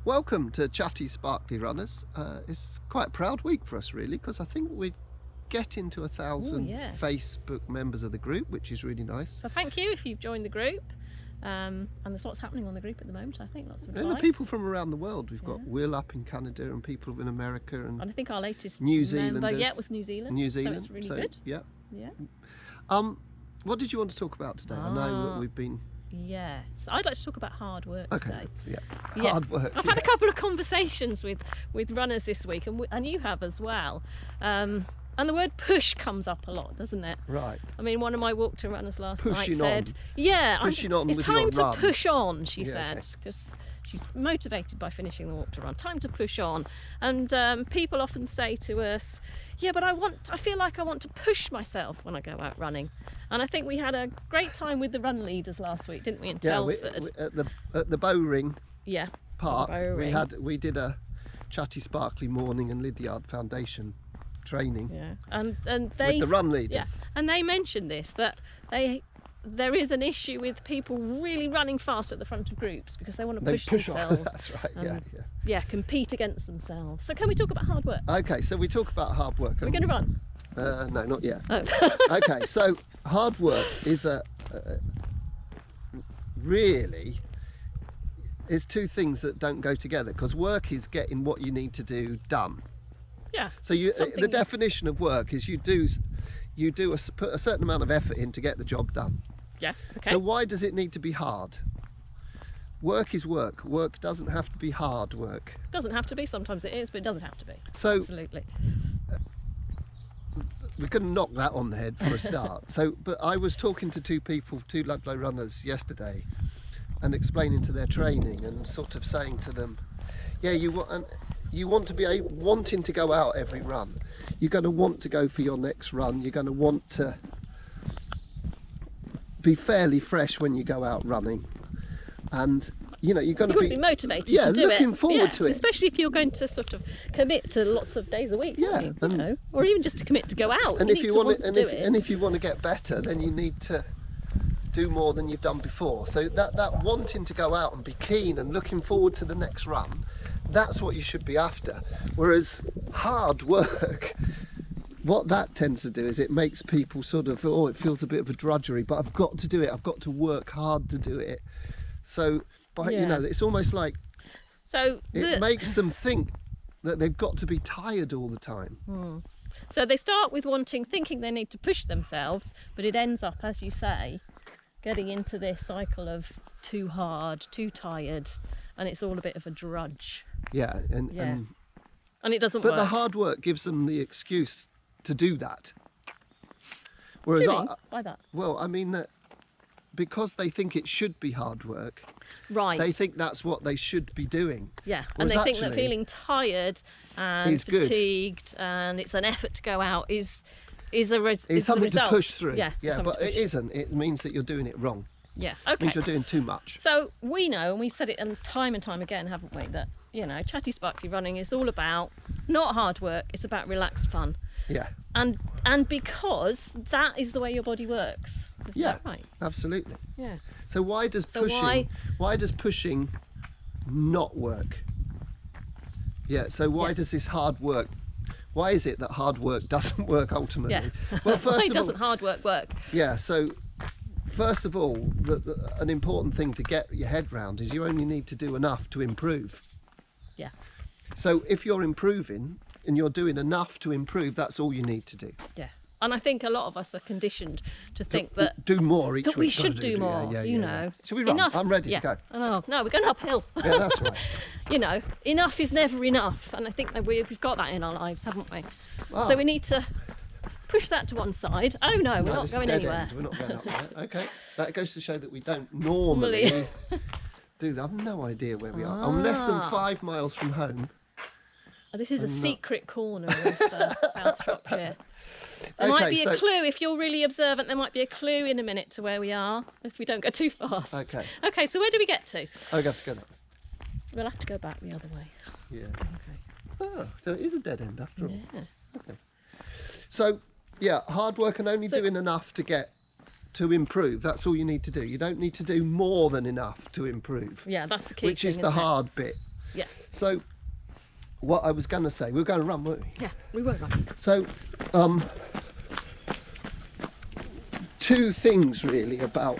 Welcome to Chatty Sparkly Runners. It's quite a proud week for us really, because I think we're getting to 1,000 Facebook members of the group, which is really nice. So thank you if you've joined the group. And there's lots happening on the group at the moment, I think. Lots of advice. And the people from around the world. We've got Will up in Canada and people in America and I think our latest New Zealanders. member was New Zealand. New Zealand. So it's really good. Yeah. What did you want to talk about today? I know that we've been... Yes, I'd like to talk about hard work today. So hard work. I've had a couple of conversations with runners this week, and you have as well. And the word push comes up a lot, doesn't it? Right. I mean, one of my walk to runners last night Pushing said, on. it's time to push on, she said, because she's motivated by finishing the walk to run. Time to push on. And people often say to us, yeah, but I feel like I want to push myself when I go out running. And I think we had a great time with the run leaders last week, didn't we, in Telford? At the Bow Ring Park, we did a Chatty Sparkly morning and Lydiard Foundation training. Yeah, and they with the run leaders. Yeah, and they mentioned this, that there is an issue with people really running fast at the front of groups because they want to push themselves. That's right. Yeah, compete against themselves. So can we talk about hard work? Okay, so we talk about hard work. We're going to run. No, not yet. Oh. Okay, so hard work is really is two things that don't go together, because work is getting what you need to do done. Yeah. So the definition of work is you put a certain amount of effort in to get the job done. Yeah. Okay. So why does it need to be hard? Work is work. Work doesn't have to be hard work. It doesn't have to be. Sometimes it is, but it doesn't have to be. So absolutely. We couldn't knock that on the head for a start. But I was talking to two Ludlow runners yesterday, and explaining to their training and sort of saying to them, yeah, you want to be wanting to go out every run. You're going to want to go for your next run. You're going to want to be fairly fresh when you go out running, and you're going to be motivated to do it. looking forward to it, especially if you're going to sort of commit to lots of days a week. Yeah, or even just to commit to go out. And if you want to get better, then you need to do more than you've done before. So that wanting to go out and be keen and looking forward to the next run, that's what you should be after. Whereas hard work, what that tends to do is it makes people sort of, it feels a bit of a drudgery, but I've got to do it, I've got to work hard to do it. So it's almost like it makes them think that they've got to be tired all the time. So they start with thinking they need to push themselves, but it ends up, as you say, getting into this cycle of too hard, too tired, and it's all a bit of a drudge. Yeah, and it doesn't work. But the hard work gives them the excuse to do that. Whereas by that? Well, I mean that because they think it should be hard work. Right. They think that's what they should be doing. Yeah, and they think that feeling tired and fatigued and it's an effort to go out is something to push through. Yeah, but it isn't. It means that you're doing it wrong. Yeah, okay. It means you're doing too much. So we know, and we've said it time and time again, haven't we, that Chatty Sparkly running is all about not hard work, it's about relaxed fun. Yeah. And because that is the way your body works. Is that right? Absolutely. Yeah. So why does pushing not work? Yeah, so why does this hard work, why is it that hard work doesn't work ultimately? Yeah. Well, why doesn't hard work work? Yeah, so first of all, an important thing to get your head round is you only need to do enough to improve. Yeah. So if you're improving and you're doing enough to improve, that's all you need to do. Yeah. And I think a lot of us are conditioned to think that do more each week. That we should do more. Yeah. Shall we run? Enough. I'm ready to go. Oh, no, we're going uphill. Yeah, that's right. Enough is never enough, and I think that we've got that in our lives, haven't we? Oh. So we need to push that to one side. Oh no, we're not going anywhere. End. We're not going up there. Okay, that goes to show that we don't normally do that. I've no idea where we are. I'm less than 5 miles from home. This is a secret corner of South Shropshire. There might be a clue, if you're really observant, there might be a clue in a minute to where we are, if we don't go too fast. Okay. Okay, so where do we get to? Oh, we have to go that way. We'll have to go back the other way. Yeah. Okay. Oh, so it is a dead end after all. Yeah. Okay. So, hard work and only doing enough to improve. That's all you need to do. You don't need to do more than enough to improve. Yeah, that's the key which thing, is the hard bit. Yeah. So what I was going to say, we were going to run, weren't we? Yeah, we were running. So two things really about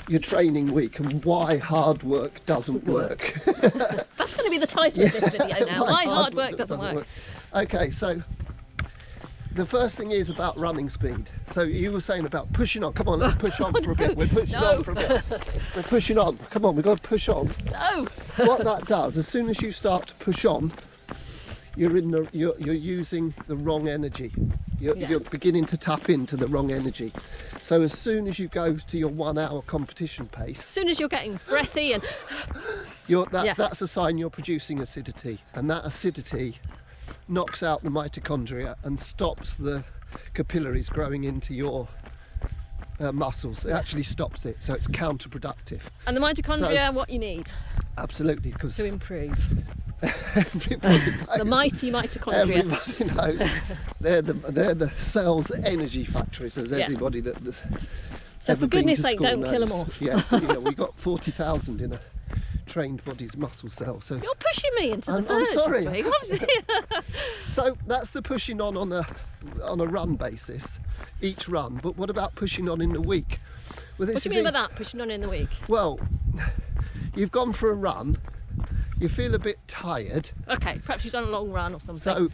your training week and why hard work doesn't work. That's going to be the title of this video now. Why hard work doesn't work. Okay, so the first thing is about running speed. So you were saying about pushing on. Come on, let's push on for a bit. We're pushing on for a bit. We're pushing on. Come on, we've got to push on. No. What that does, as soon as you start to push on, you're using the wrong energy. You're beginning to tap into the wrong energy. So as soon as you go to your 1 hour competition pace, As soon as you're getting breathy and that's a sign you're producing acidity, and that acidity knocks out the mitochondria and stops the capillaries growing into your muscles. It actually stops it, so it's counterproductive. and the mitochondria, what you need Absolutely, because to improve. everybody knows. The mighty mitochondria. Everybody knows they're the cell's energy factories, as anybody that So ever for been goodness to sake, school don't kill them knows. off. Yeah, so, we've got 40,000 in a trained body's muscle cell. So You're pushing me into the I'm verge sorry. this week. What is it? So that's the pushing on a run basis, each run. But what about pushing on in the week? Well, this What do you mean by that, pushing on in the week? Well, you've gone for a run, you feel a bit tired. Okay, perhaps you've done a long run or something. So,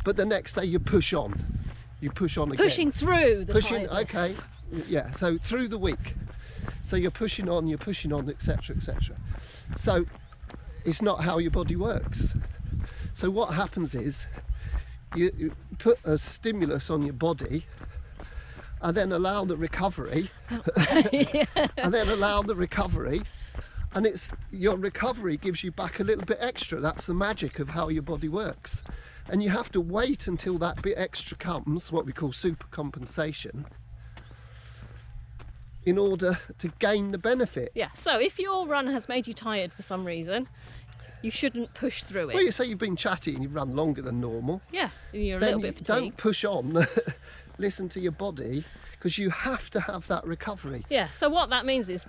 but the next day you push on. You push on again. Pushing through the Pushing, tiredness. okay. Yeah, so through the week. So you're pushing on, etc., etc. So it's not how your body works. So what happens is you put a stimulus on your body and then allow the recovery and then allow the recovery, and it's your recovery gives you back a little bit extra. That's the magic of how your body works, and you have to wait until that bit extra comes, what we call super compensation, in order to gain the benefit. Yeah, so if your run has made you tired for some reason, you shouldn't push through it. Well, you say you've been chatty and you've run longer than normal, Yeah, you're a then little bit you fatigued. don't push on. Listen to your body, because you have to have that recovery. Yeah, so what that means is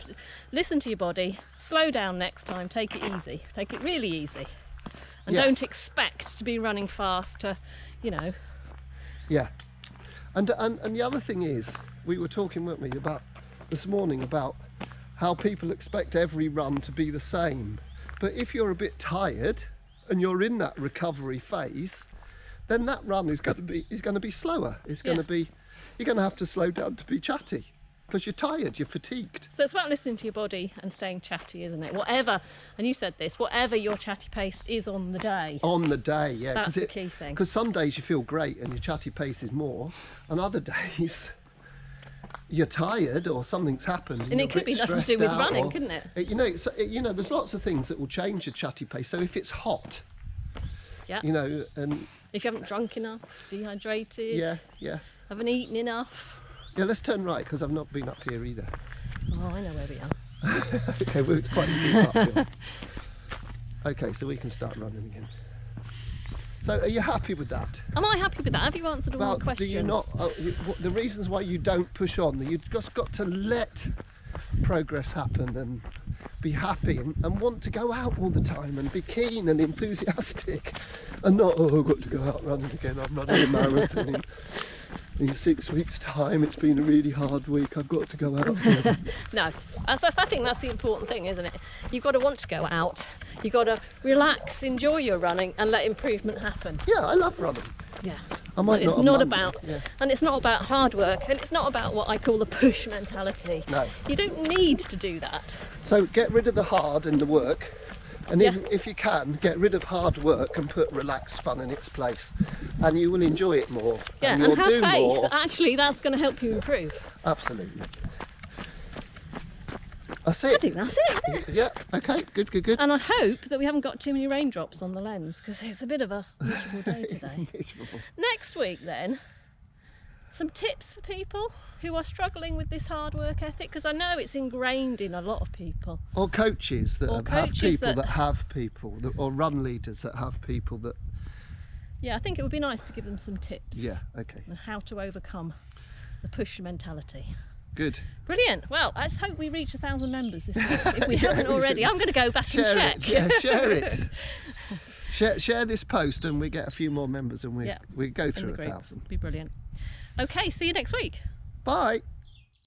listen to your body, slow down next time, take it easy, take it really easy. And Yes. don't expect to be running fast to, Yeah. And the other thing is, we were talking, weren't we, about this morning about how people expect every run to be the same. But if you're a bit tired and you're in that recovery phase, then that run is going to be slower. It's going to be, you're going to have to slow down to be chatty because you're tired, you're fatigued. So it's about listening to your body and staying chatty, isn't it? Whatever, and you said this, whatever your chatty pace is on the day. On the day, yeah. That's the key thing. Because some days you feel great and your chatty pace is more, and other days you're tired or something's happened. And it could be nothing to do with running, couldn't it? There's lots of things that will change your chatty pace. So if it's hot, Yeah. and If you haven't drunk enough, dehydrated, yeah. haven't eaten enough. Yeah, let's turn right because I've not been up here either. Oh, I know where we are. Okay, well, it's quite steep up here. Okay, so we can start running again. So are you happy with that? Am I happy with that? Have you answered all my Well, questions? do you not? The reasons why you don't push on, you've just got to let progress happen and be happy and want to go out all the time and be keen and enthusiastic and not, oh, I've got to go out running again, I'm running a marathon in 6 weeks' time, it's been a really hard week, I've got to go out again. No, I think that's the important thing, isn't it? You've got to want to go out, you've got to relax, enjoy your running and let improvement happen. Yeah, I love running. Yeah. I might It's not on not Monday, about, yeah. and it's not about hard work, and it's not about what I call the push mentality. No. You don't need to do that. So get rid of the hard and the work, and Yeah. if you can, get rid of hard work and put relaxed fun in its place, and you will enjoy it more. Yeah, and and you'll have do faith more. that actually that's going to help you improve. Absolutely. That's I it. think that's it, isn't it? Yeah. Okay. Good. And I hope that we haven't got too many raindrops on the lens because it's a bit of a miserable day today. Miserable. Next week then, some tips for people who are struggling with this hard work ethic, because I know it's ingrained in a lot of people. Or coaches that Or have coaches people that- that have people, or run leaders that have people that. Yeah, I think it would be nice to give them some tips Yeah. Okay. on how to overcome the push mentality. Good. Brilliant. Well, let's hope we reach 1,000 members this week, if we Yeah, haven't we already. should. I'm going to go back and Share check. it. Yeah. Share it. Share this post and we get a few more members and we go in through the group. 1,000. Be brilliant. Okay, see you next week. Bye.